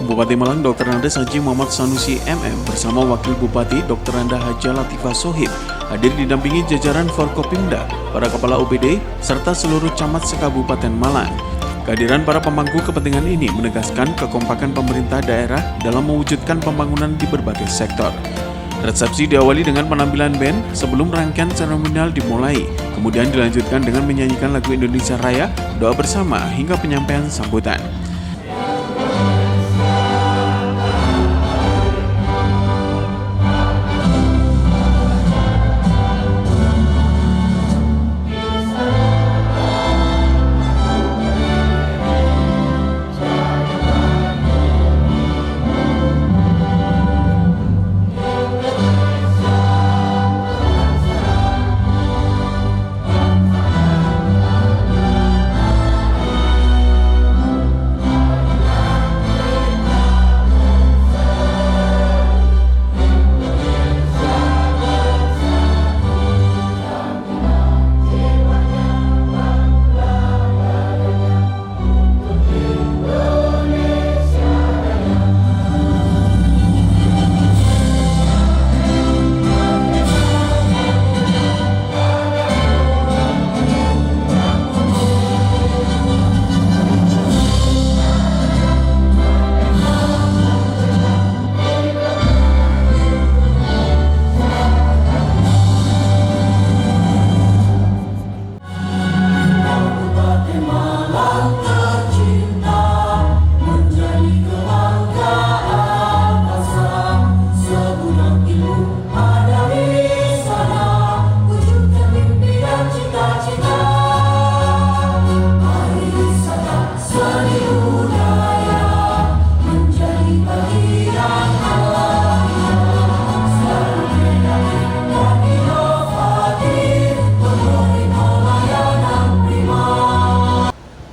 Bupati Malang Dr. Andes Haji Muhammad Sanusi MM bersama Wakil Bupati Dr. Anda Haja Latifah Sohib hadir didampingi jajaran Forkopimda, para kepala OPD, serta seluruh camat se-Kabupaten Malang. Kehadiran para pemangku kepentingan ini menegaskan kekompakan pemerintah daerah dalam mewujudkan pembangunan di berbagai sektor. Resepsi diawali dengan penampilan band sebelum rangkaian seremonial dimulai, kemudian dilanjutkan dengan menyanyikan lagu Indonesia Raya, doa bersama hingga penyampaian sambutan.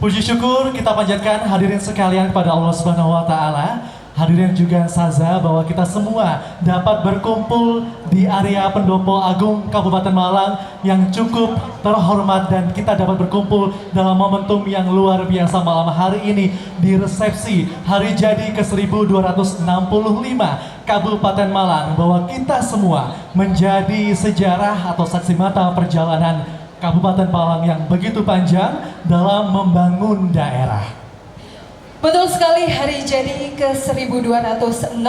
Puji syukur kita panjatkan hadirin sekalian kepada Allah Subhanahu wa taala. Hadirin juga saza bahwa kita semua dapat berkumpul di area Pendopo Agung Kabupaten Malang yang cukup terhormat, dan kita dapat berkumpul dalam momentum yang luar biasa malam hari ini di resepsi hari jadi ke-1265 Kabupaten Malang, bahwa kita semua menjadi sejarah atau saksi mata perjalanan Kabupaten Malang yang begitu panjang dalam membangun daerah. Betul sekali, hari jadi ke-1265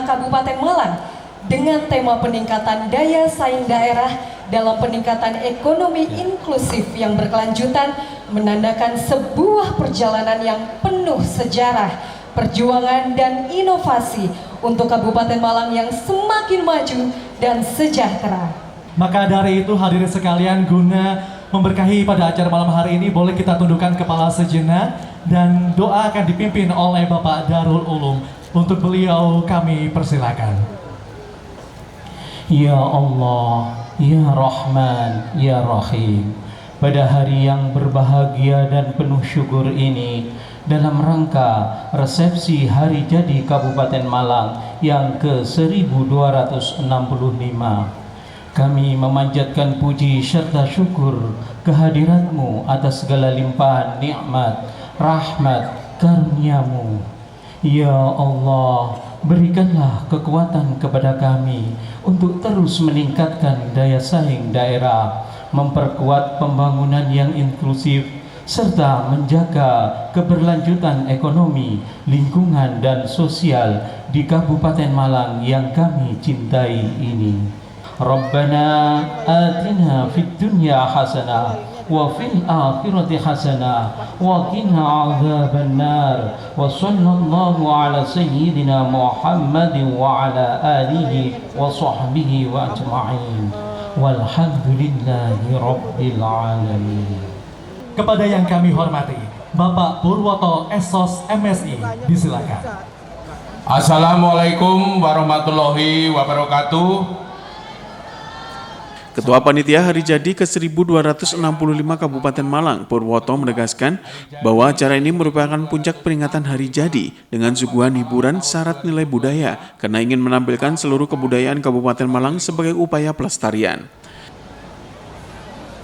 Kabupaten Malang dengan tema peningkatan daya saing daerah dalam peningkatan ekonomi inklusif yang berkelanjutan menandakan sebuah perjalanan yang penuh sejarah, perjuangan dan inovasi untuk Kabupaten Malang yang semakin maju dan sejahtera. Maka dari itu hadirin sekalian, guna memberkahi pada acara malam hari ini, boleh kita tundukkan kepala sejenak dan doa akan dipimpin oleh Bapak Darul Ulum. Untuk beliau kami persilakan. Ya Allah, Ya Rahman, Ya Rahim. Pada hari yang berbahagia dan penuh syukur ini, dalam rangka resepsi hari jadi Kabupaten Malang yang ke-1265, kami memanjatkan puji serta syukur kehadiratmu atas segala limpahan nikmat, rahmat, karuniamu. Ya Allah, berikanlah kekuatan kepada kami untuk terus meningkatkan daya saing daerah, memperkuat pembangunan yang inklusif, serta menjaga keberlanjutan ekonomi, lingkungan, dan sosial di Kabupaten Malang yang kami cintai ini. Rabbana atina fid dunya hasanah wa fil akhirati hasanah wa qina adzabannar wa sallallahu ala sayyidina Muhammadin wa ala alihi wa sahbihi wa ajma'in walhamdulillahi rabbil alamin. Kepada yang kami hormati, Bapak Purwoto Esos MSI, disilakan. Assalamualaikum warahmatullahi wabarakatuh. Ketua Panitia Hari Jadi ke-1265 Kabupaten Malang, Purwoto, menegaskan bahwa acara ini merupakan puncak peringatan Hari Jadi dengan suguhan hiburan syarat nilai budaya karena ingin menampilkan seluruh kebudayaan Kabupaten Malang sebagai upaya pelestarian.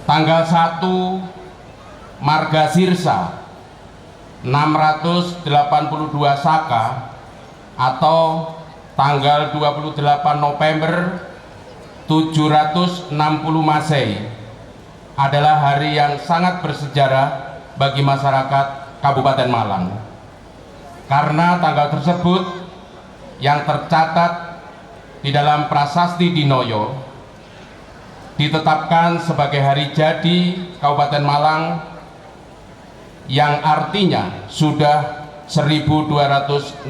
Tanggal 1 Margasirsa 682 Saka atau tanggal 28 November 760 Masehi adalah hari yang sangat bersejarah bagi masyarakat Kabupaten Malang. Karena tanggal tersebut yang tercatat di dalam Prasasti Dinoyo ditetapkan sebagai hari jadi Kabupaten Malang, yang artinya sudah 1265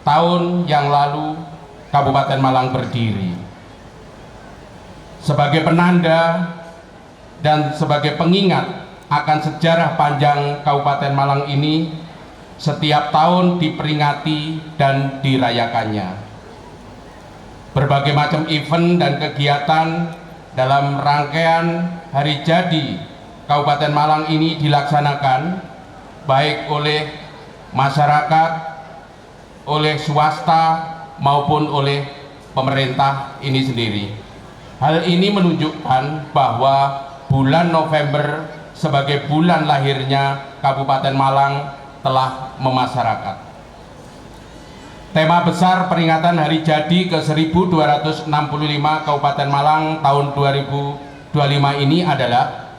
tahun yang lalu Kabupaten Malang berdiri. Sebagai penanda dan sebagai pengingat akan sejarah panjang Kabupaten Malang ini, setiap tahun diperingati dan dirayakannya. Berbagai macam event dan kegiatan dalam rangkaian hari jadi Kabupaten Malang ini dilaksanakan baik oleh masyarakat, oleh swasta maupun oleh pemerintah ini sendiri. Hal ini menunjukkan bahwa bulan November sebagai bulan lahirnya Kabupaten Malang telah memasyarakat. Tema besar peringatan hari jadi ke-1265 Kabupaten Malang tahun 2025 ini adalah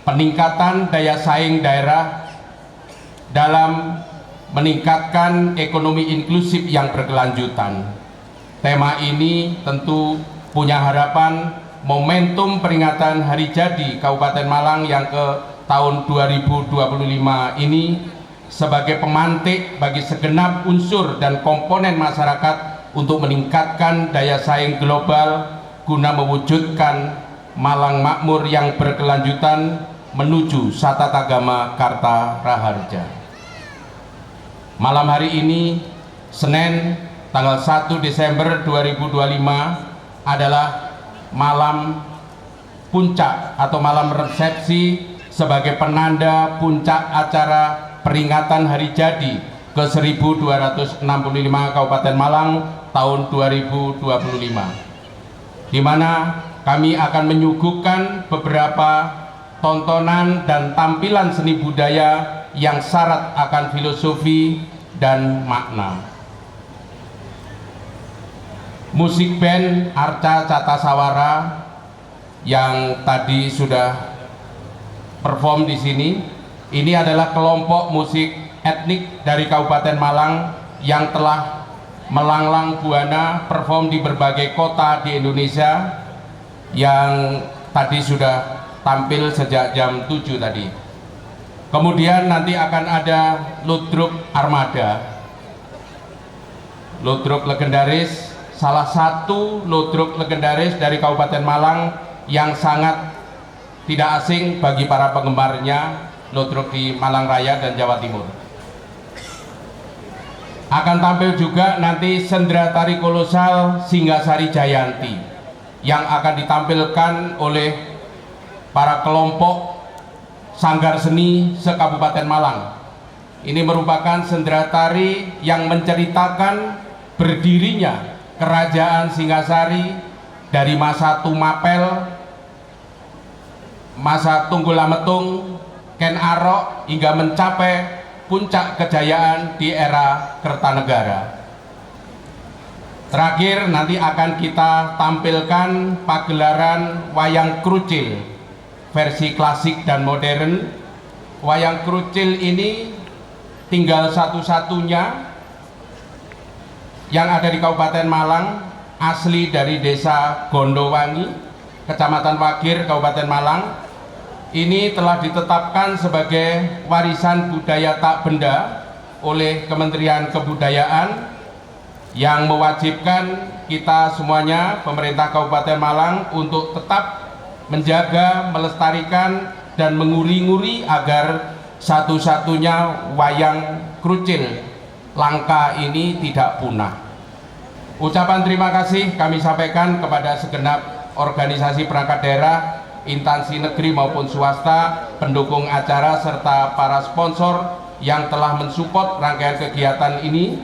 peningkatan daya saing daerah dalam meningkatkan ekonomi inklusif yang berkelanjutan. Tema ini tentu punya harapan momentum peringatan hari jadi Kabupaten Malang yang ke tahun 2025 ini sebagai pemantik bagi segenap unsur dan komponen masyarakat untuk meningkatkan daya saing global guna mewujudkan Malang makmur yang berkelanjutan menuju Satatagama Karta Raharja. Malam hari ini, Senin tanggal 1 Desember 2025 adalah malam puncak atau malam resepsi sebagai penanda puncak acara peringatan hari jadi ke-1265 Kabupaten Malang tahun 2025, di mana kami akan menyuguhkan beberapa tontonan dan tampilan seni budaya yang syarat akan filosofi dan makna. Musik band Arca Catasawara yang tadi sudah perform di sini, ini adalah kelompok musik etnik dari Kabupaten Malang yang telah melanglang buana perform di berbagai kota di Indonesia, yang tadi sudah tampil sejak jam 7 tadi. Kemudian nanti akan ada Ludruk Armada, ludruk legendaris, salah satu ludruk legendaris dari Kabupaten Malang yang sangat tidak asing bagi para penggemarnya ludruk di Malang Raya dan Jawa Timur. Akan tampil juga nanti sendera tari kolosal Singgasari Jayanti yang akan ditampilkan oleh para kelompok sanggar seni se-Kabupaten Malang. Ini merupakan sendera tari yang menceritakan berdirinya Kerajaan Singgasari dari masa Tumapel, masa Tunggul Ametung, Ken Arok, hingga mencapai puncak kejayaan di era Kertanegara. Terakhir nanti akan kita tampilkan pagelaran wayang krucil versi klasik dan modern. Wayang krucil ini tinggal satu-satunya yang ada di Kabupaten Malang, asli dari desa Gondowangi, Kecamatan Wagir, Kabupaten Malang. Ini telah ditetapkan sebagai warisan budaya tak benda oleh Kementerian Kebudayaan, yang mewajibkan kita semuanya, pemerintah Kabupaten Malang, untuk tetap menjaga, melestarikan, dan menguri-nguri agar satu-satunya wayang krucil langka ini tidak punah. Ucapan terima kasih kami sampaikan kepada segenap organisasi perangkat daerah, instansi negeri maupun swasta, pendukung acara, serta para sponsor yang telah mensupport rangkaian kegiatan ini,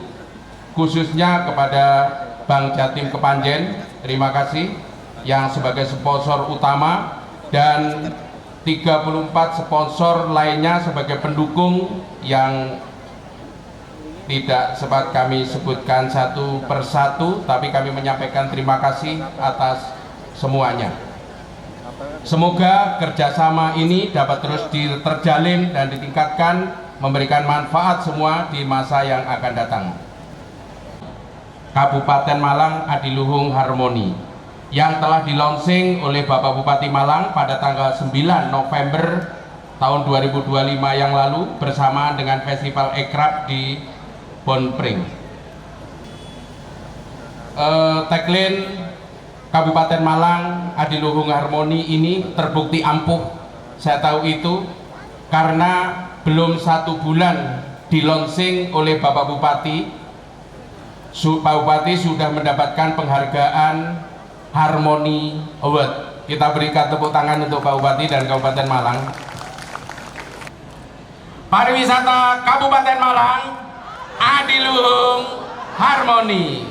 khususnya kepada Bank Jatim Kepanjen, terima kasih, yang sebagai sponsor utama, dan 34 sponsor lainnya sebagai pendukung yang tidak sempat kami sebutkan satu persatu, tapi kami menyampaikan terima kasih atas semuanya. Semoga kerjasama ini dapat terus terjalin dan ditingkatkan, memberikan manfaat semua di masa yang akan datang. Kabupaten Malang Adiluhung Harmoni yang telah di-launching oleh Bapak Bupati Malang pada tanggal 9 November tahun 2025 yang lalu bersamaan dengan Festival Ekrab di Bonpring. Tagline Kabupaten Malang Adiluhung Harmoni ini terbukti ampuh. Saya tahu itu karena belum 1 bulan di-launching oleh Bapak Bupati. Pak Bupati sudah mendapatkan penghargaan Harmoni Award. Kita berikan tepuk tangan untuk Pak Bupati dan Kabupaten Malang. Pariwisata Kabupaten Malang Adiluhung Harmoni.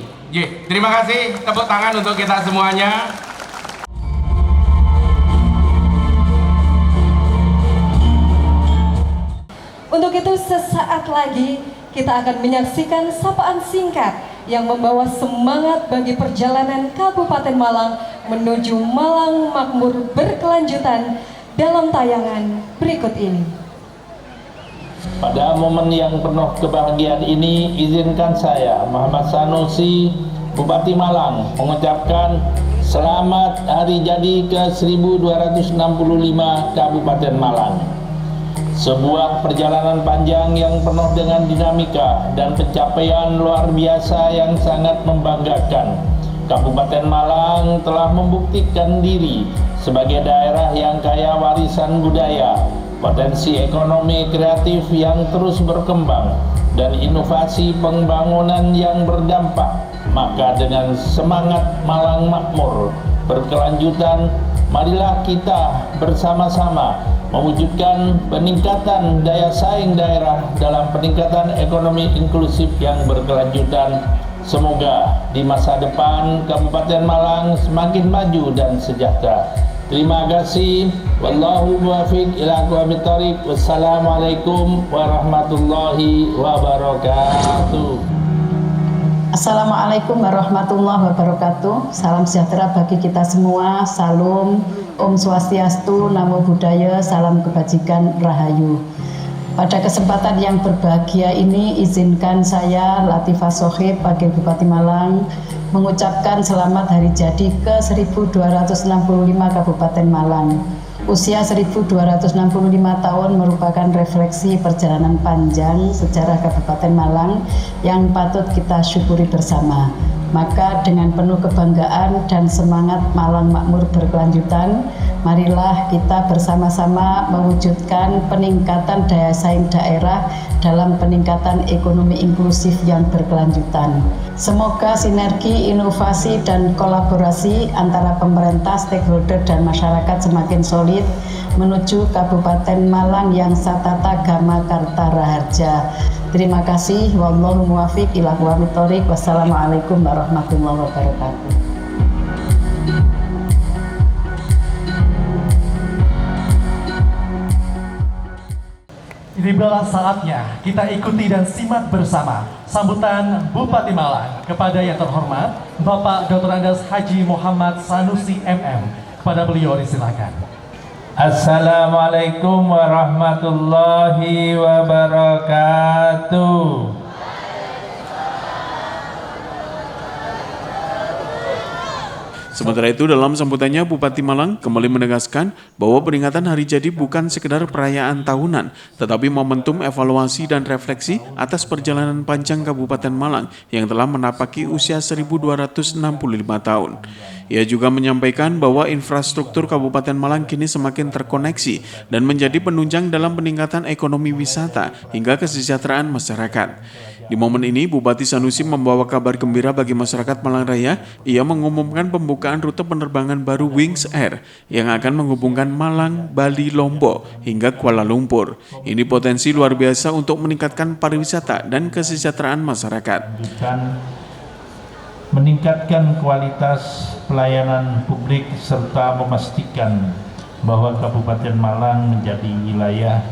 Terima kasih, tepuk tangan untuk kita semuanya. Untuk itu sesaat lagi kita akan menyaksikan sapaan singkat yang membawa semangat bagi perjalanan Kabupaten Malang menuju Malang Makmur berkelanjutan dalam tayangan berikut ini. Pada momen yang penuh kebahagiaan ini, izinkan saya, Muhammad Sanusi, Bupati Malang, mengucapkan selamat hari jadi ke-1265 Kabupaten Malang. Sebuah perjalanan panjang yang penuh dengan dinamika dan pencapaian luar biasa yang sangat membanggakan. Kabupaten Malang telah membuktikan diri sebagai daerah yang kaya warisan budaya, potensi ekonomi kreatif yang terus berkembang, dan inovasi pembangunan yang berdampak. Maka dengan semangat Malang Makmur berkelanjutan, marilah kita bersama-sama mewujudkan peningkatan daya saing daerah dalam peningkatan ekonomi inklusif yang berkelanjutan. Semoga di masa depan Kabupaten Malang semakin maju dan sejahtera. Terima kasih. Wallahu muwaffiq ila aqwamit thoriq. Wassalamualaikum warahmatullahi wabarakatuh. Assalamualaikum warahmatullahi wabarakatuh. Salam sejahtera bagi kita semua. Salam, Om Swastiastu, Namo Buddhaya, salam kebajikan, Rahayu. Pada kesempatan yang berbahagia ini, izinkan saya, Latifah Sohib, Wakil Bupati Malang, mengucapkan selamat hari jadi ke-1265 Kabupaten Malang. Usia 1265 tahun merupakan refleksi perjalanan panjang sejarah Kabupaten Malang yang patut kita syukuri bersama. Maka dengan penuh kebanggaan dan semangat Malang Makmur berkelanjutan, marilah kita bersama-sama mewujudkan peningkatan daya saing daerah dalam peningkatan ekonomi inklusif yang berkelanjutan. Semoga sinergi, inovasi, dan kolaborasi antara pemerintah, stakeholder, dan masyarakat semakin solid menuju Kabupaten Malang yang satata gama karta raharja. Terima kasih. Wallahu muwaffiq ila aqwamit thoriq. Wassalamualaikum warahmatullahi wabarakatuh. Inilah saatnya kita ikuti dan simak bersama sambutan Bupati Malang kepada yang terhormat Bapak Dr. Andes Haji Muhammad Sanusi MM. Kepada beliau disilakan. Assalamualaikum warahmatullahi wabarakatuh. Sementara itu, dalam sambutannya Bupati Malang kembali menegaskan bahwa peringatan hari jadi bukan sekedar perayaan tahunan, tetapi momentum evaluasi dan refleksi atas perjalanan panjang Kabupaten Malang yang telah menapaki usia 1265 tahun. Ia juga menyampaikan bahwa infrastruktur Kabupaten Malang kini semakin terkoneksi dan menjadi penunjang dalam peningkatan ekonomi wisata hingga kesejahteraan masyarakat. Di momen ini, Bupati Sanusi membawa kabar gembira bagi masyarakat Malang Raya. Ia mengumumkan pembukaan rute penerbangan baru Wings Air yang akan menghubungkan Malang, Bali, Lombok hingga Kuala Lumpur. Ini potensi luar biasa untuk meningkatkan pariwisata dan kesejahteraan masyarakat. Meningkatkan kualitas pelayanan publik serta memastikan bahwa Kabupaten Malang menjadi wilayah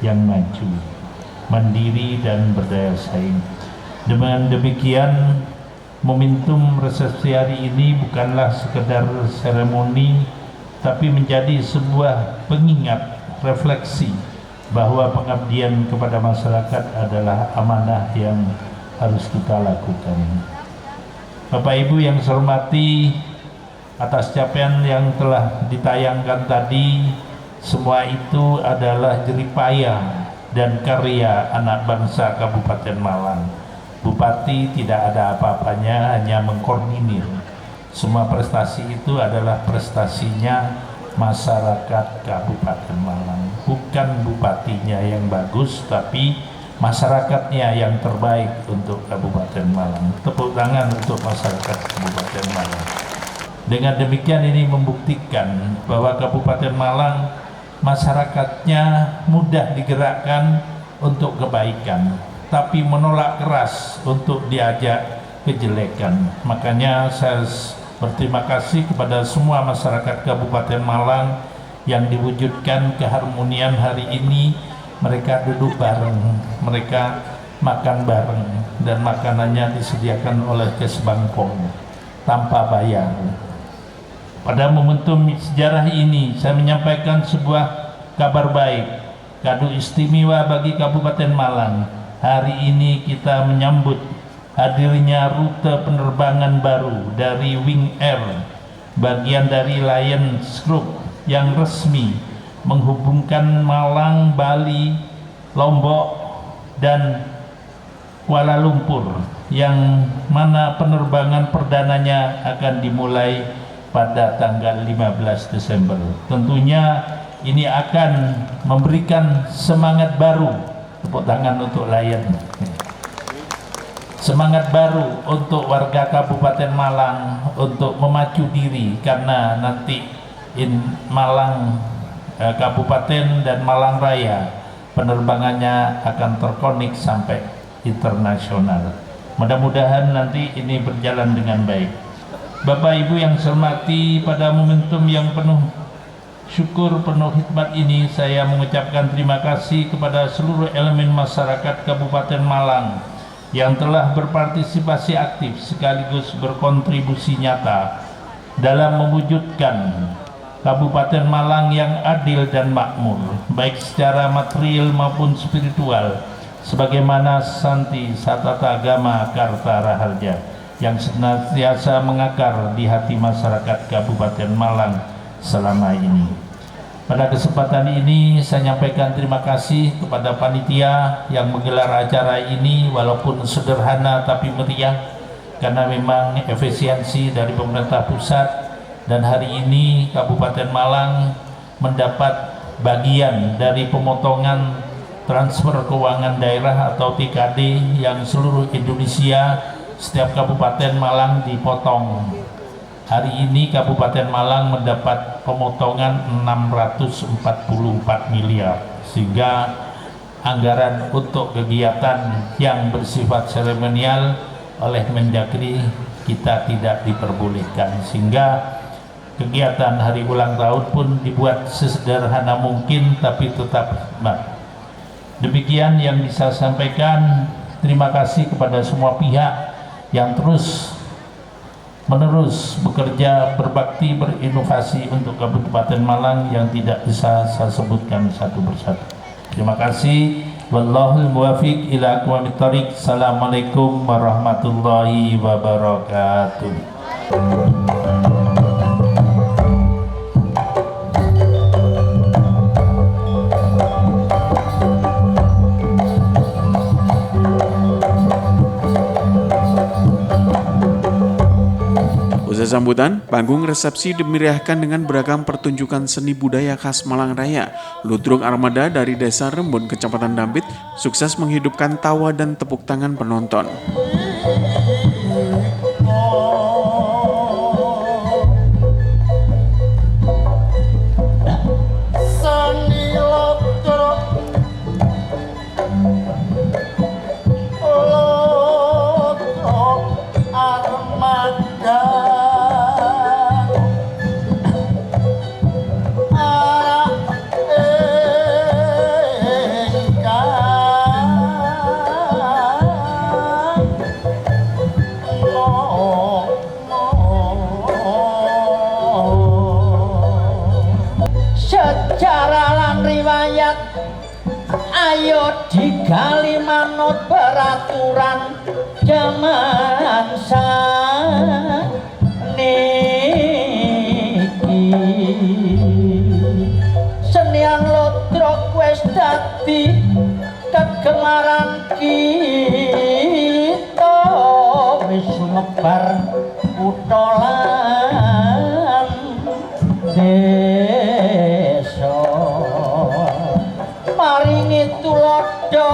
yang maju, mandiri, dan berdaya saing. Dengan demikian, momentum resepsi hari ini bukanlah sekedar seremoni, tapi menjadi sebuah pengingat refleksi bahwa pengabdian kepada masyarakat adalah amanah yang harus kita lakukan. Bapak Ibu yang saya hormati, atas capaian yang telah ditayangkan tadi, semua itu adalah jeripaya dan karya anak bangsa Kabupaten Malang. Bupati tidak ada apa-apanya, hanya mengkoordinir. Semua prestasi itu adalah prestasinya masyarakat Kabupaten Malang. Bukan bupatinya yang bagus, tapi masyarakatnya yang terbaik untuk Kabupaten Malang. Tepuk tangan untuk masyarakat Kabupaten Malang. Dengan demikian ini membuktikan bahwa Kabupaten Malang masyarakatnya mudah digerakkan untuk kebaikan, tapi menolak keras untuk diajak kejelekan. Makanya saya berterima kasih kepada semua masyarakat Kabupaten Malang yang diwujudkan keharmonian hari ini. Mereka duduk bareng, mereka makan bareng, dan makanannya disediakan oleh Kes Bangkong tanpa bayar. Pada momentum sejarah ini saya menyampaikan sebuah kabar baik, kado istimewa bagi Kabupaten Malang. Hari ini kita menyambut hadirnya rute penerbangan baru dari Wing Air, bagian dari Lions Group yang resmi menghubungkan Malang, Bali, Lombok, dan Kuala Lumpur, yang mana penerbangan perdananya akan dimulai pada tanggal 15 Desember. Tentunya ini akan memberikan semangat baru, tepuk tangan untuk Lion, semangat baru untuk warga Kabupaten Malang untuk memacu diri, karena nanti Malang Kabupaten dan Malang Raya penerbangannya akan terkonek sampai internasional. Mudah-mudahan nanti ini berjalan dengan baik. Bapak Ibu yang saya hormati, pada momentum yang penuh syukur, penuh hikmat ini, saya mengucapkan terima kasih kepada seluruh elemen masyarakat Kabupaten Malang yang telah berpartisipasi aktif sekaligus berkontribusi nyata dalam mewujudkan Kabupaten Malang yang adil dan makmur, baik secara material maupun spiritual, sebagaimana Santi Satata Agama Karta Raharja yang senantiasa mengakar di hati masyarakat Kabupaten Malang selama ini. Pada kesempatan ini saya nyampaikan terima kasih kepada panitia yang menggelar acara ini, walaupun sederhana tapi meriah, karena memang efisiensi dari pemerintah pusat, dan hari ini Kabupaten Malang mendapat bagian dari pemotongan transfer keuangan daerah atau TKD yang seluruh Indonesia setiap Kabupaten Malang dipotong. Hari ini Kabupaten Malang mendapat pemotongan 644 miliar, sehingga anggaran untuk kegiatan yang bersifat seremonial oleh Mendagri kita tidak diperbolehkan, sehingga kegiatan hari ulang tahun pun dibuat sesederhana mungkin tapi tetap hikmat. Demikian yang bisa saya sampaikan. Terima kasih kepada semua pihak yang terus menerus bekerja, berbakti, berinovasi untuk Kabupaten Malang yang tidak bisa saya sebutkan satu persatu. Terima kasih. Wallahul muwafiq ila aqwamit thoriq. Assalamualaikum warahmatullahi wabarakatuh. Usai sambutan, panggung resepsi dimeriahkan dengan beragam pertunjukan seni budaya khas Malang Raya. Ludruk Armada dari Desa Rembun, Kecamatan Dampit, sukses menghidupkan tawa dan tepuk tangan penonton. lan riwayat ayo digali manut peraturan jaman saniki. Senian Lodrok wis dadi kegemaran kita, wis sumebar kutha lan desa. Maringi tulodo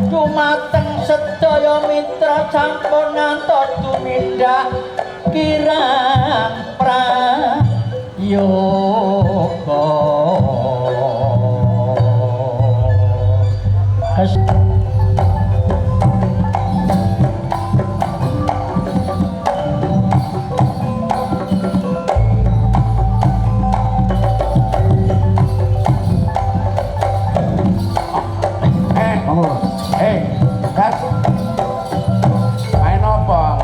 dumateng sedaya mitra sampun ngantos tumindak kirang prayoga. Gas. Main apa?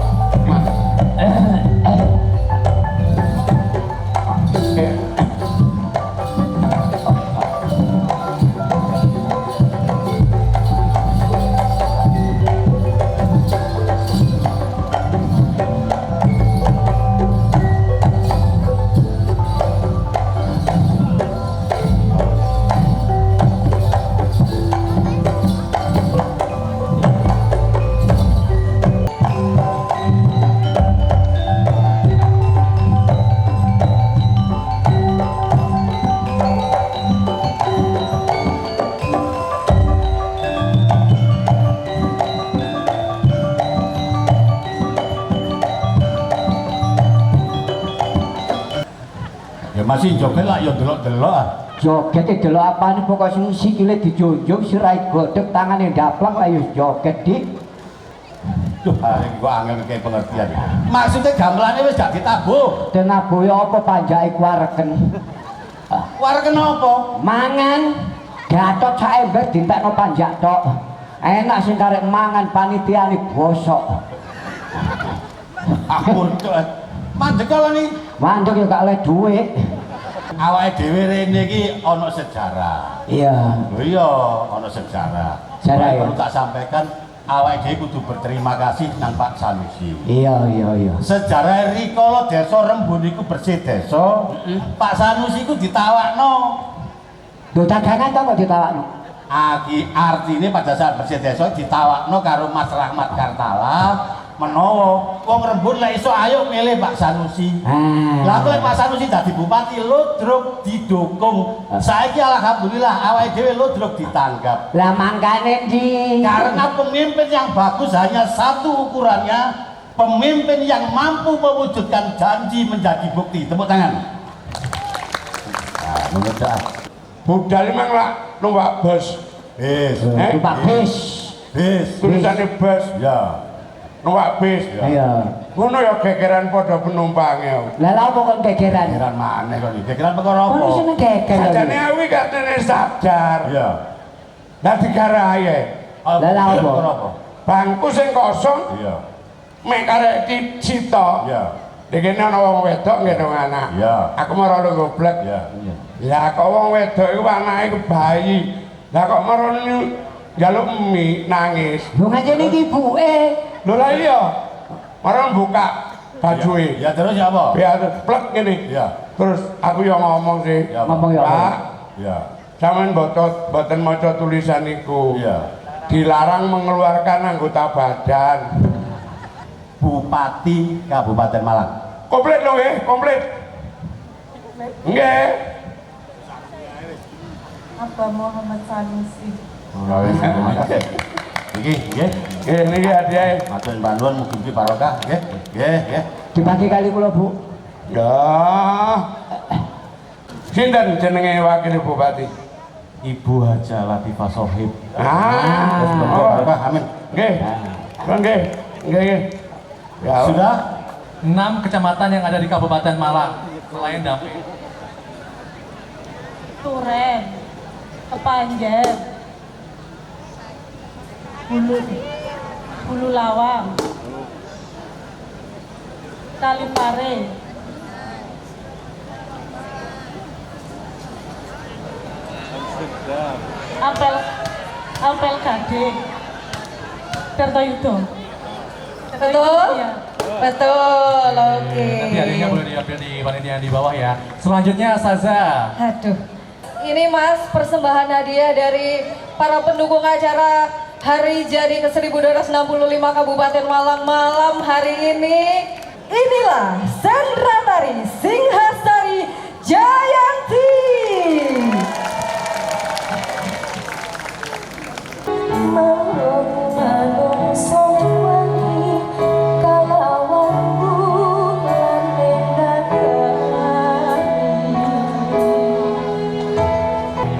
Masih joget lah ya delok-delok ah. Joget delok apane pokoke sing sikile dijunjung sirai godhog tangane ndaplak lah ya joget dik. Duh, iki kok angel kayak pengertian. Maksudnya gamelane wis gak ditabuh. Tenabuh ya apa panjake kuareken. Wareken apa? Mangan gatot sak ember dintekno panjak tok. Enak sing karek mangan panitiane bosok. Ampun tuh. Mandek kalau nih. Mandek ya gak oleh duit. Awake dhewe rene iki ana sejarah. Iya. Lho iya, ana sejarah. Sejarah ya? Perlu tak sampaikan awake dhewe kudu berterima kasih nang Pak Sanusi. Iya. Sejarah rikala desa Rembun iku bersih desa, Pak Sanusi iku ditawakno. Lho dagangan to kok ditawakno? Aki artine pada saat bersih desa ditawakno karo Mas Rahmat Kartala menawa wong Rembun lek iso ayo milih Pak Sanusi. Lah lek Pak Sanusi dadi bupati Lodrok didukung. Saiki alhamdulillah awake dhewe Lodrok ditanggap. Lah mangkane ndi? Karena pemimpin yang bagus hanya satu ukurannya, pemimpin yang mampu mewujudkan janji menjadi bukti. Tepuk tangan. Nah, menurut Budal memang lah numpak bus. bis. Numpak bis. Bis. Tulisannya bus. Ya. Numpak bis. Iya. Ngono ya gegeran padha penumpangnya. Lah lha apa kon gegeran? Gegeran maneh kok iki. Gegeran perkara apa? Kon seneng geger. Sajane awi katene sadar. Iya. Lah digarahe. Lah lha apa? Perkara apa? Bangku sing kosong Iya. mek karek dicita. Iya. Dikene ana wong wedok nggendong anak. Iya. Aku marane goblek. Iya. Lah kok wong wedok iku anake ku bayi. Lah kok marane njaluk mie nangis. Lho ngajeni iki ibuke. Lho lah iya. Marane buka bajue. Ya terus ya apa? Ya terus plek ngene. Iya. Terus aku yang ngomong sih. Ya, Ngomong ya. Pak, Iya. sampean boten maca tulisan iku. Iya. Dilarang mengeluarkan anggota badan. Bupati Kabupaten Malang. Komplit dong ya, komplit. Nggih. Abah Muhammad Sanusi. Iki nggih. Nggih niki hadiah. Matur nuwun mugi-mugi barokah nggih. Nggih. Dibagi kali kula, Bu. Ya. Sinten jenenge wakil bupati? Ibu Haja Latifah Sohib. Barokah, amin. Nggih. Nggih. Nggih. Ya. Sudah 6 kecamatan yang ada di Kabupaten Malang selain Damping. Turen, Kepanjen, Bulu Lawang, Kalipare, Apel Gading. Tirtoyudo. Betul? Iya. Betul, oke. Nanti hadiahnya boleh diambil di panitia yang di bawah ya. Selanjutnya Saza. Aduh. Ini Mas, persembahan hadiah dari para pendukung acara Hari Jadi ke-1265 Kabupaten Malang malam hari ini. Inilah Sandra Tari Singhasari Jayanti. Manung sowangi kalawan bulan nendakani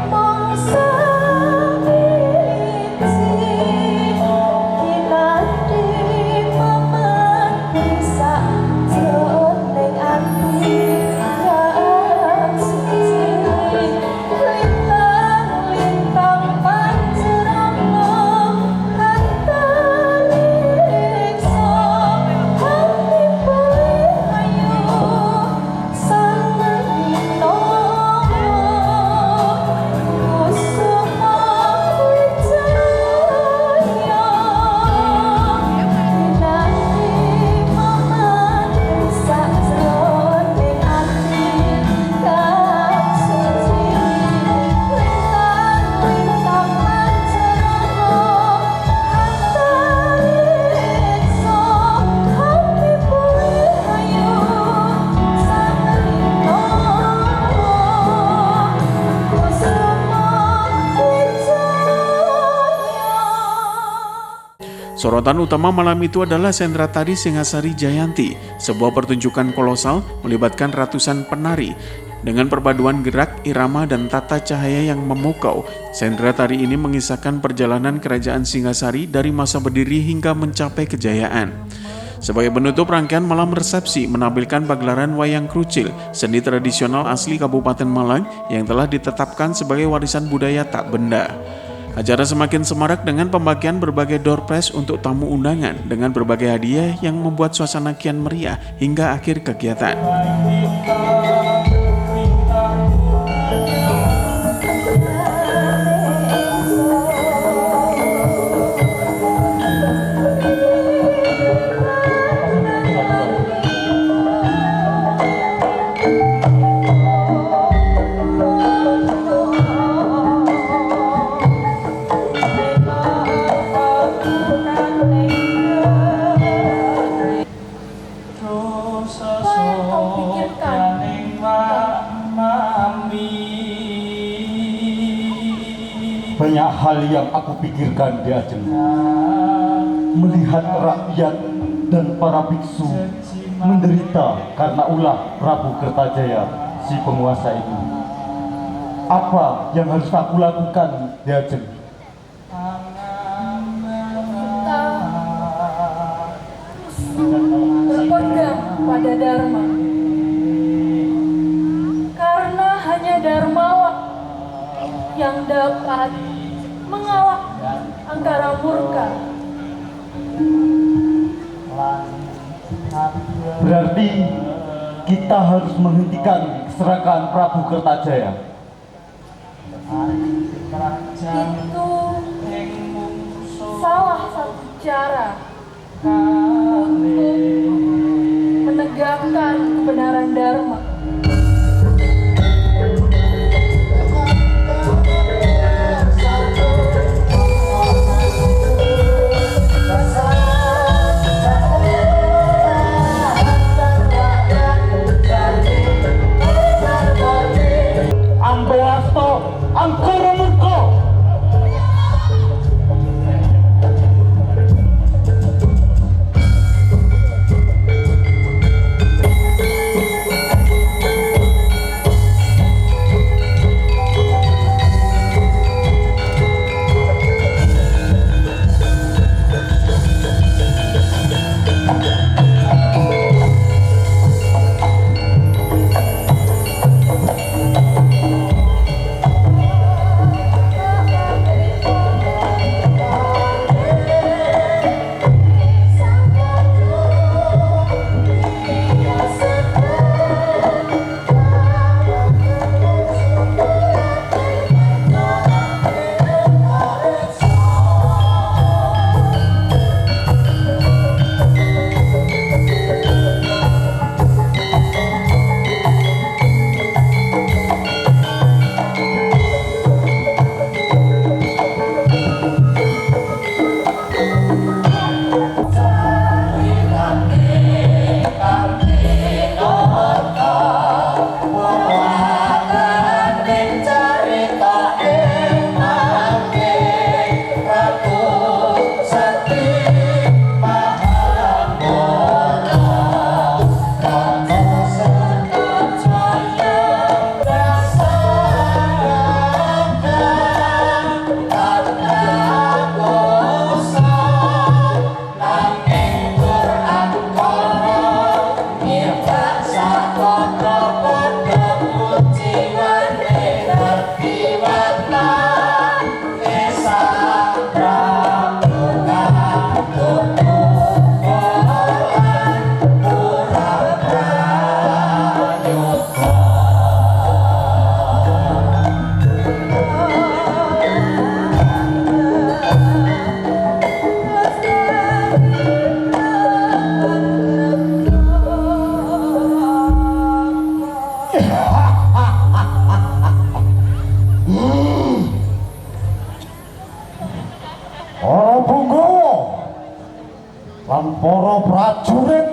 mongsa biji kinanti maman bisa jroning ati kang siji lintang-lintang pancerana Sorotan utama malam itu adalah Sandra Tari Singhasari Jayanti, sebuah pertunjukan kolosal melibatkan ratusan penari. Dengan perpaduan gerak, irama, dan tata cahaya yang memukau, Sandra Tari ini mengisahkan perjalanan kerajaan Singhasari dari masa berdiri hingga mencapai kejayaan. Sebagai penutup rangkaian malam resepsi menampilkan pagelaran wayang krucil, seni tradisional asli Kabupaten Malang yang telah ditetapkan sebagai warisan budaya tak benda. Acara semakin semarak dengan pembagian berbagai door prize untuk tamu undangan dengan berbagai hadiah yang membuat suasana kian meriah hingga akhir kegiatan. Banyak hal yang aku pikirkan di Ajeng. Melihat rakyat dan para biksu menderita karena ulah Prabu Kertajaya, si penguasa itu. Apa yang harus aku lakukan di Ajeng? Berpegang pada Dharma. Karena hanya Dharmawan yang dapat mengalahkan angkara murka. Berarti kita harus menghentikan keserakahan Prabu Kertajaya. Itu salah satu cara untuk menegakkan kebenaran Dharma. Angkara murka.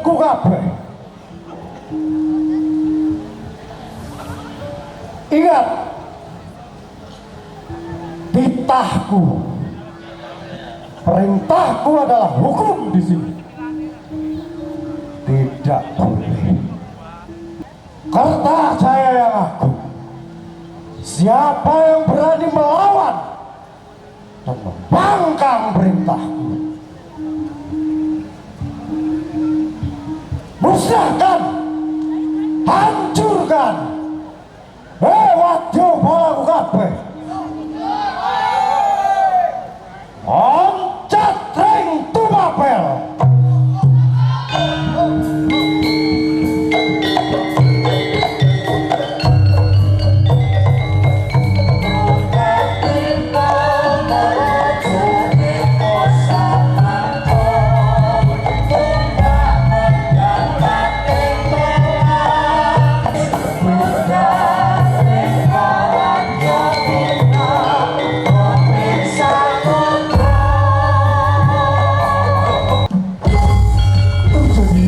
ku kabeh. Ingat, titahku, perintahku adalah hukum di sini. Tidak boleh. Kertajaya yang agung, siapa yang berani melawan dan membangkang perintahku, musnahkan, hancurkan, lewat balaku kabeh. Oncat ring tumapel.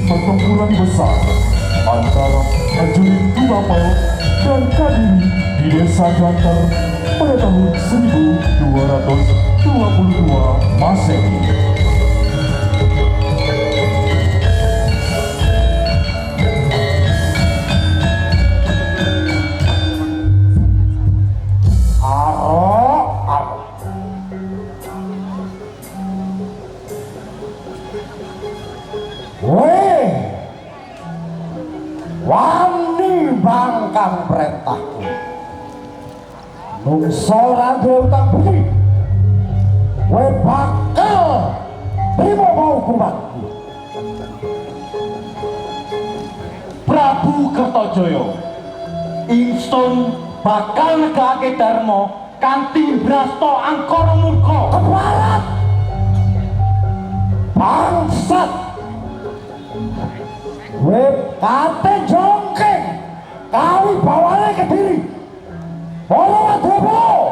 Pertempuran besar antara prajurit Tumapel dan Kadiri di Desa Jantar pada tahun 1222 Masehi. Wani bangkang perintahku, nungsora utang budi, we bakal terima hukumanku. Prabu Kertajaya, ingsun bakal negake dharma kanthi brasta angkara murka. Keparat, bangsat, we kate jongkeng kawi bawane Kediri. Ora wadubo.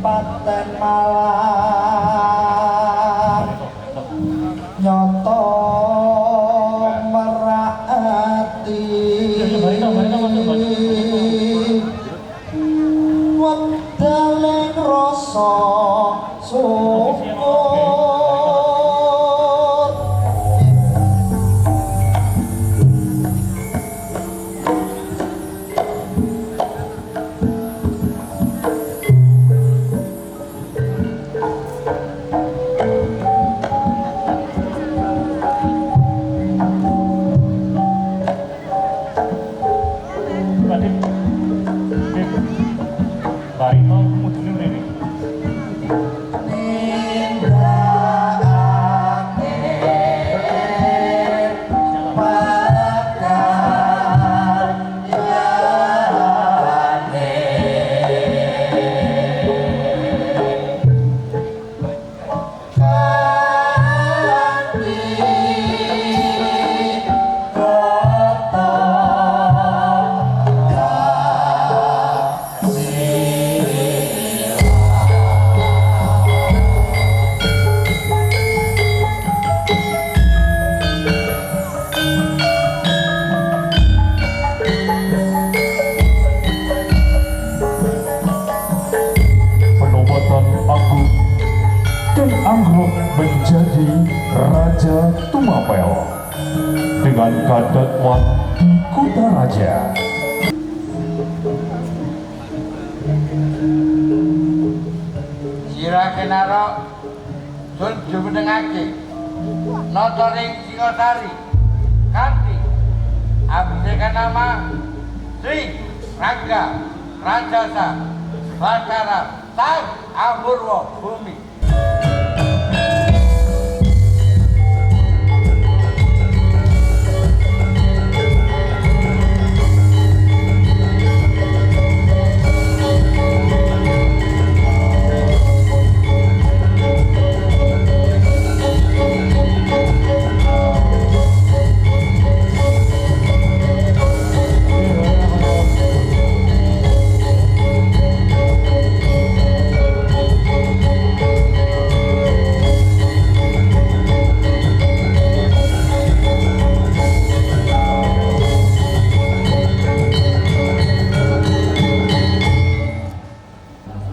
Kabupaten Malang nyoto merati wedaleng rasa syukur. Anggrek menjadi Raja Tumapel dengan kadatwan di Kota Raja. Kenarok sun jumenengake nata ing Singosari kanthi abdikan nama Sri Rangga Rajasa Batara Sang Apurwa Bumi.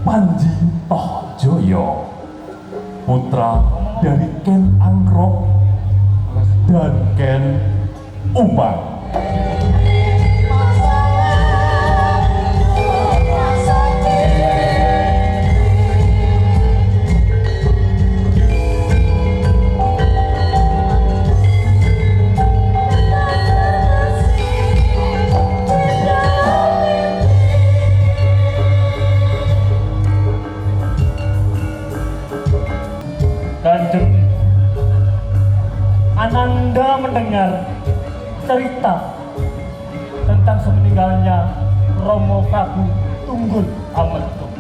Panji Tohjoyo, putra dari Ken Anggrok dan Ken Umbang. Kanjeng, Ananda mendengar cerita tentang semeninggalnya Romo Prabu Tunggul Ametung.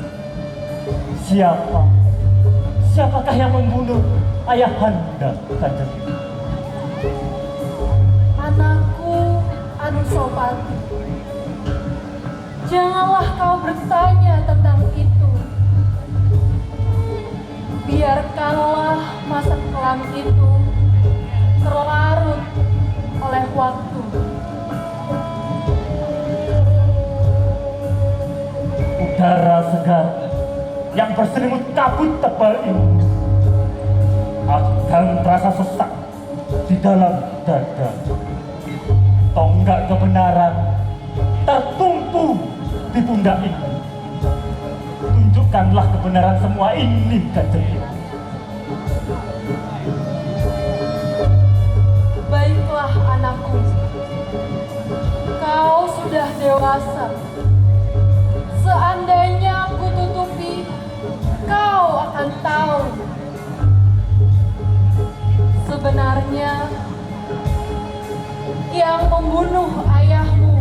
Siapakah yang membunuh ayahanda, Kanjeng? Anakku Anusopati, janganlah kau bertanya tentang itu. Biarkanlah masa kelam itu terlarut oleh waktu. Udara segar yang berselimut kabut tebal ini akan terasa sesak di dalam dada. Tonggak kebenaran tertumpu di pundak ini. Tunjukkanlah kebenaran semua ini, Kanjeng. Baiklah anakku, kau sudah dewasa. Seandainya aku tutupi, kau akan tahu. Sebenarnya yang membunuh ayahmu,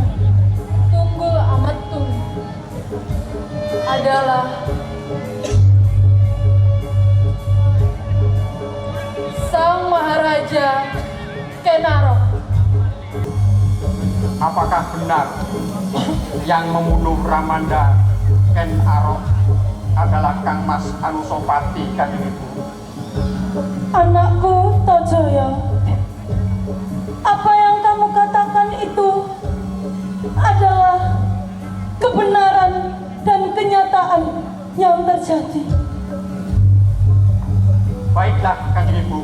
Tunggul Ametung, adalah Sang Maharaja Kenarok. Apakah benar yang membunuh Ramanda Ken Arok adalah Kang Mas Anusopati, Kanjeng Ibu? Anakku Tojoyo, apa yang kamu katakan itu adalah kebenaran dan kenyataan yang terjadi. Baiklah, Kanjeng Ibu.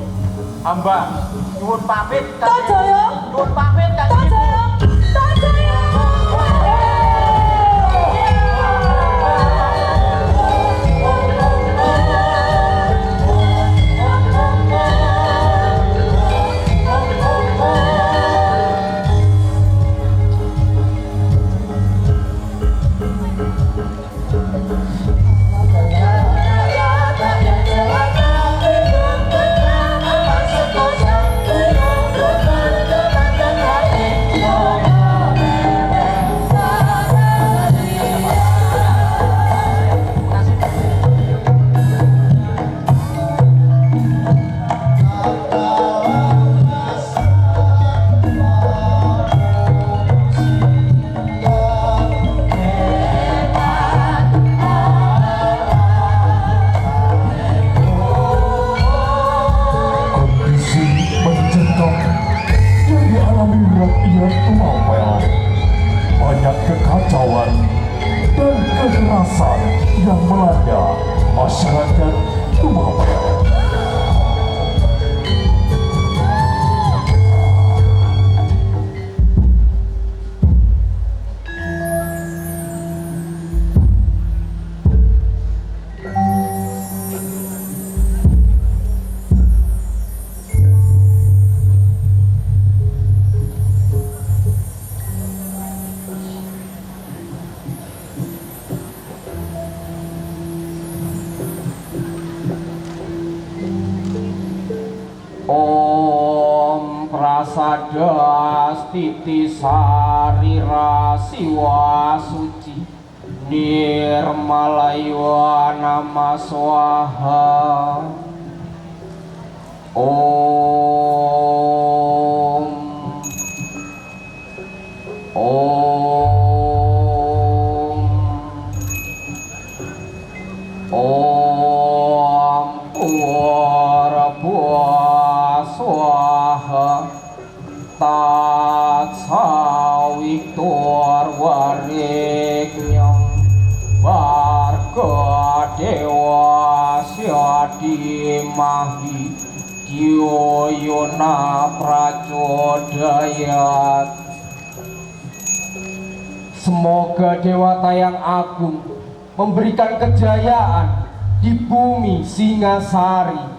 Hamba nyuwun pamit, Tojoyo. Nyuwun pamit, Kanjeng Ibu. Tojoyo. Banyak kekacauan dan kekerasan yang melanda masyarakat Tumapel. Om prasadas titi sarira siwa suci nirmalaywa nama swaha. Om Purabhwa swaha Tatsawitur Warenyam Varga Dewasya Dimahi Dyoyona Prachodayat. Semoga Dewata yang agung memberikan kejayaan di bumi Singasari.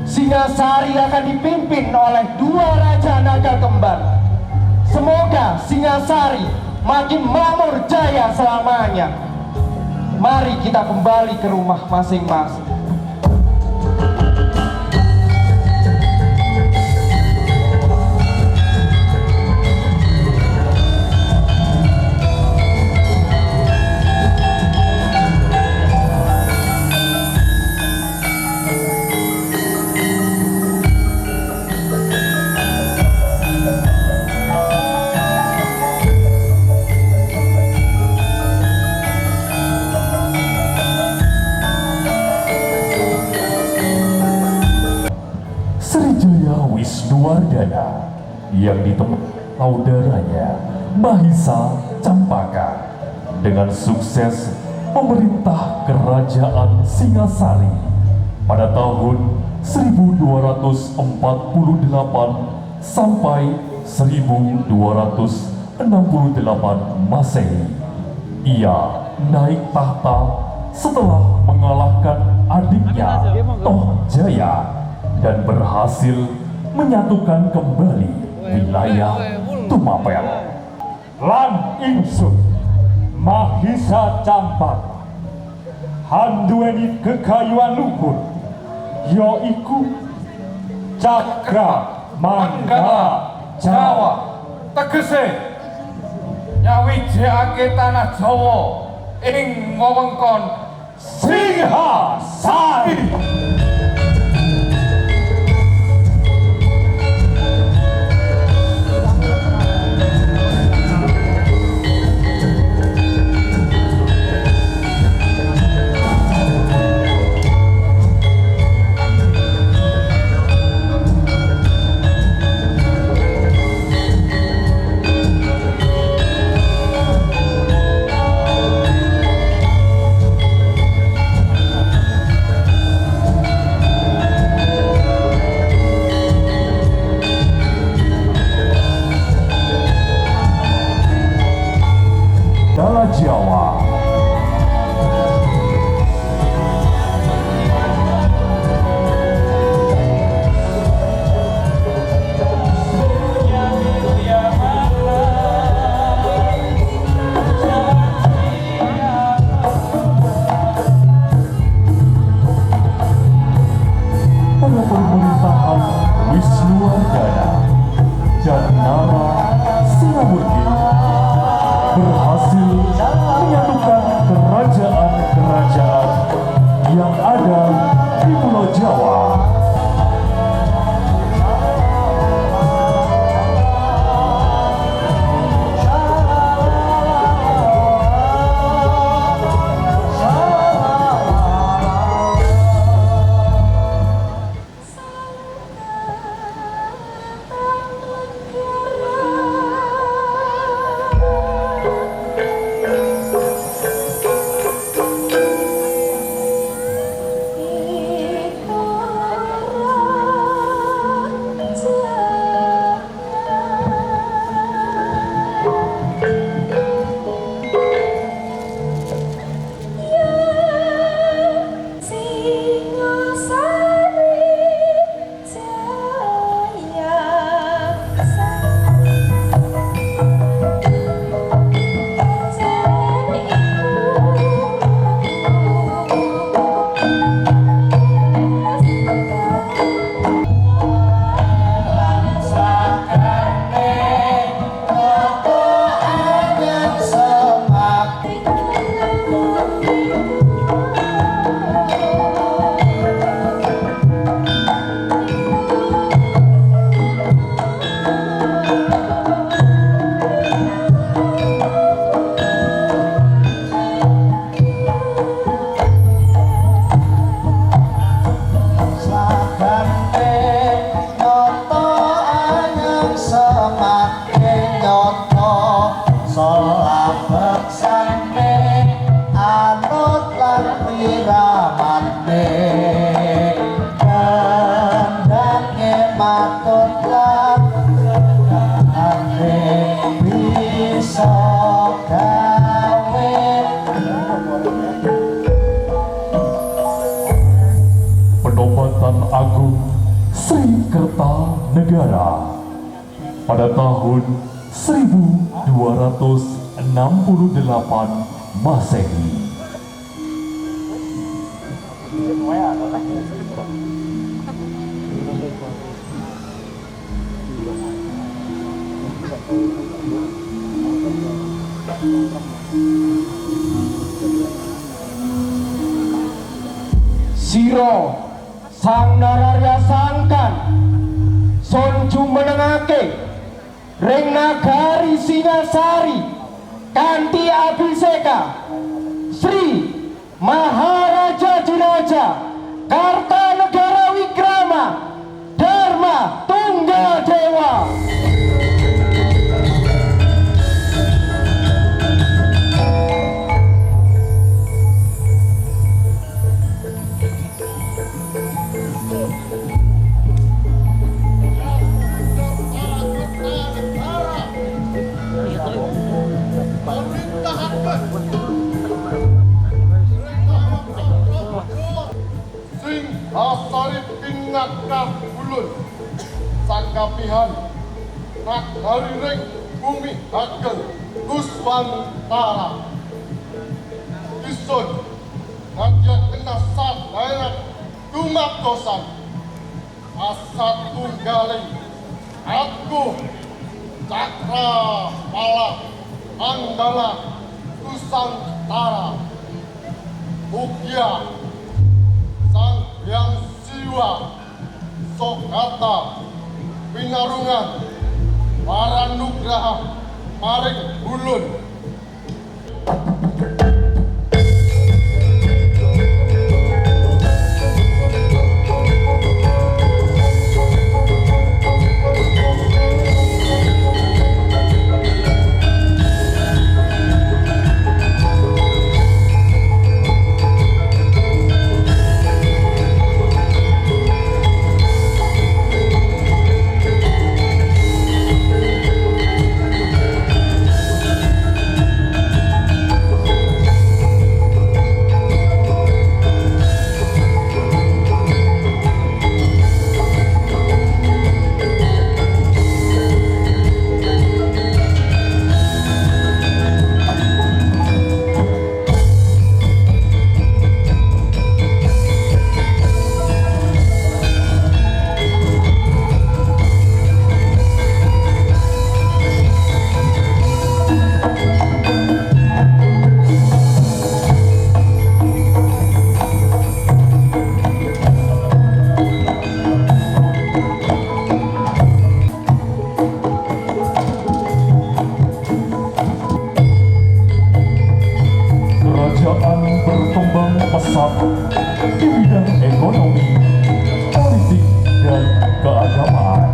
Singasari akan dipimpin oleh dua raja naga kembar. Semoga Singasari makin makmur jaya selamanya. Mari kita kembali ke rumah masing-masing. Srijaya Wisnuwardana yang ditemani saudaranya Mahisa Campaka dengan sukses memerintah kerajaan Singasari pada tahun 1248 sampai 1268 Masehi. Ia naik tahta setelah mengalahkan adiknya Tohjaya dan berhasil menyatukan kembali wilayah Tumapel. Lan ingsun Mahisa Campaka handuweni kekayuan luhur yaiku Cakra Manggala Jawa, tegese nyawijake tanah Jawa ing wewengkon Singasari. iramane kandangnya matur lan sedane bisa gawe Penobatan Agung Sri Kertanegara pada tahun 1268 Masehi. Siro sang nararya sangkan sonju menengake ring nagari Singasari kanthi abiseka Sri Maharaja Dinaja Kartanegara Wikrama Dharma Tunggal Dewa. Sing asari pinakah ulun sangkapihan nak hariring bumi ageng Guswantara isun ngajak kena sat daerah dumaptosan asat tunggaling aku Cakra Pala Anggala Nusantara Mugia Sang Hyang Siwa Sokata Pinarungan Paranugraha Maring Ulun. Kerajaan berkembang pesat di bidang ekonomi, politik, dan keagamaan.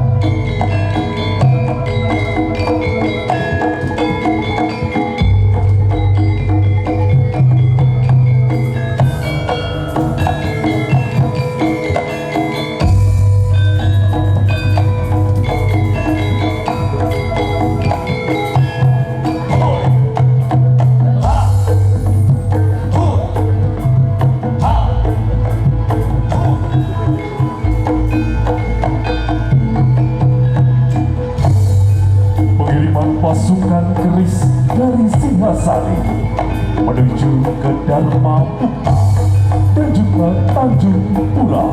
Pasukan keris dari Singasari menuju ke Dharma Putra dan juga Tanjung Pura.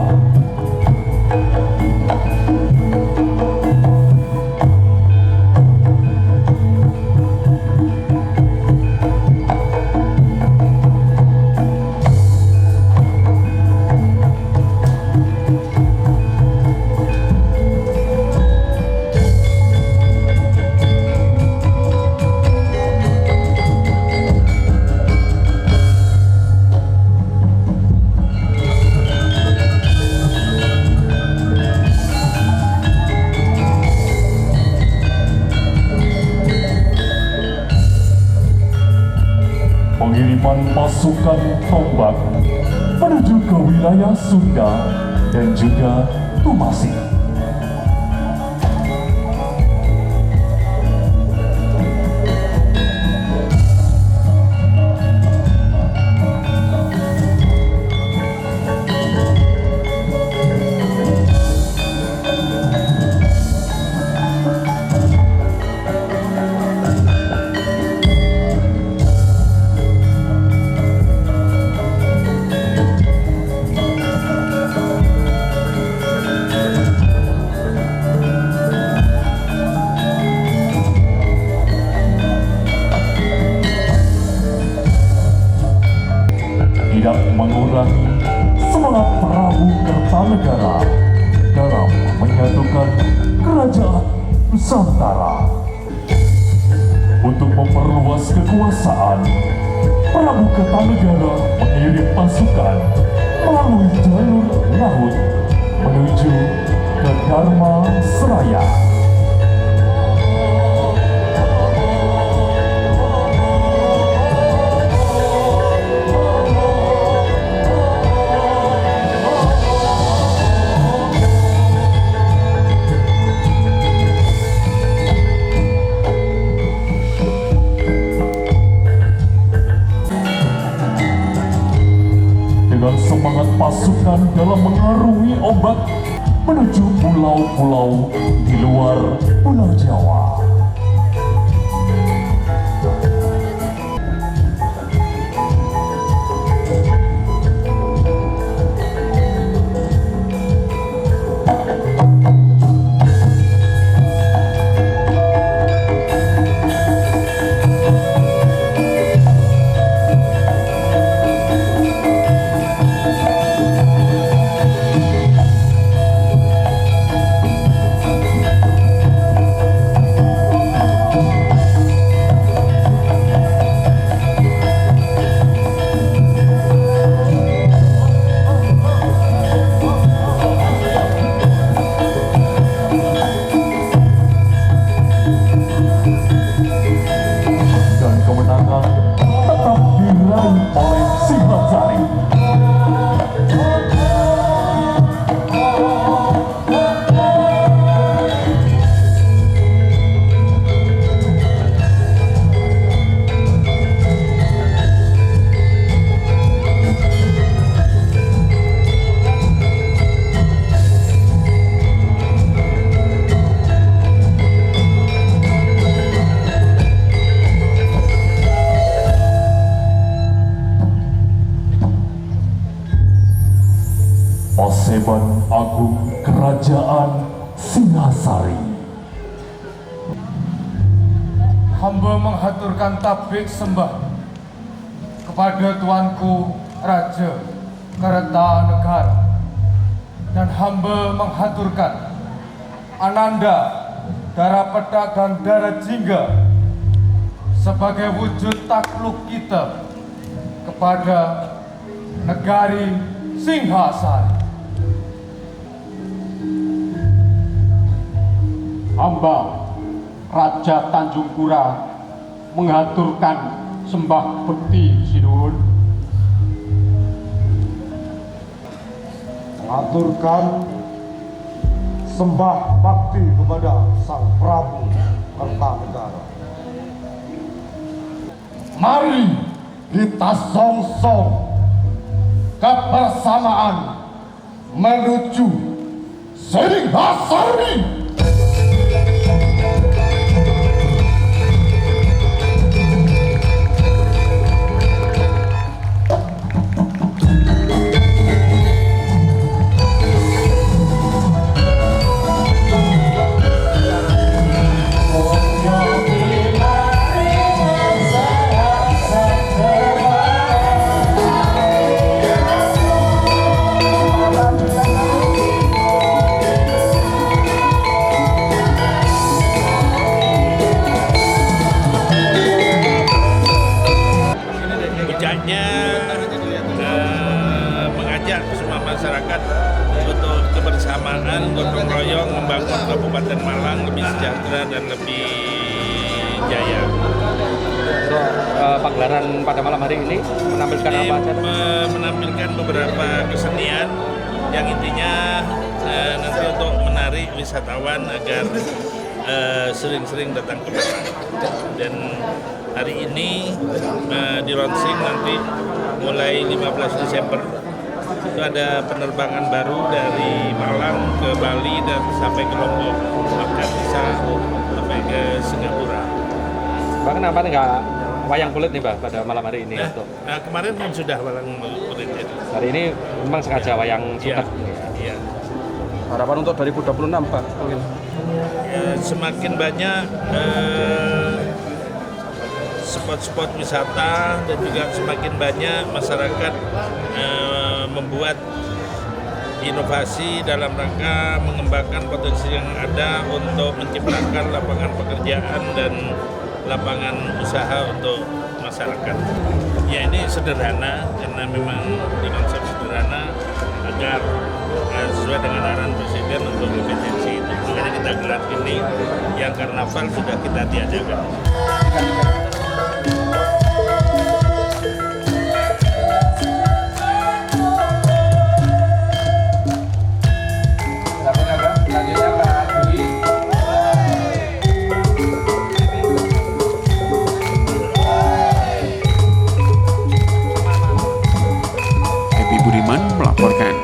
dengan pasukan tombak menuju ke wilayah Sunda dan juga Tumasik. Tidak mengurangi semangat Prabu Kertanegara dalam menyatukan kerajaan Nusantara. Untuk memperluas kekuasaan, Prabu Kertanegara mengirim pasukan melalui jalur laut menuju ke Dharmasraya. Dengan semangat pasukan dalam mengarungi ombak menuju pulau-pulau di luar Pulau Jawa. Paseban Agung Kerajaan Singasari. Hamba menghaturkan tabik sembah kepada Tuanku Raja Kertanegara, dan hamba menghaturkan Ananda Dara Pedak dan Dara Jingga sebagai wujud takluk kita kepada negari Singasari. Hamba Raja Tanjung Pura mengaturkan sembah bekti sinuwun, mengaturkan sembah bakti kepada Sang Prabu Kertanegara. Mari kita song-song kebersamaan menuju Singasari. mengajak semua masyarakat untuk kebersamaan, gotong royong membangun Kabupaten Malang lebih sejahtera dan lebih jaya. Untuk pagelaran pada malam hari ini menampilkan apa aja? Menampilkan beberapa kesenian yang intinya nanti untuk menarik wisatawan agar sering-sering datang ke Malang. Dan hari ini di launching nanti mulai 15 Desember itu ada penerbangan baru dari Malang ke Bali dan sampai ke Lombok, bahkan bisa sampai ke Singapura. Pak, kenapa nggak wayang kulit nih Pak pada malam hari ini? Nah, kemarin kan sudah wayang kulit ya. Hari ini memang sengaja wayang suket. Iya. Harapan untuk 2026 Pak mungkin? Ya, semakin banyak spot-spot wisata dan juga semakin banyak masyarakat membuat inovasi dalam rangka mengembangkan potensi yang ada untuk menciptakan lapangan pekerjaan dan lapangan usaha untuk masyarakat. Ya ini sederhana karena memang di konsep sederhana agar sesuai dengan arahan Presiden untuk efisiensi itu. Makanya kita gelar ini yang karnaval sudah kita tiadakan. Epi Budiman melaporkan.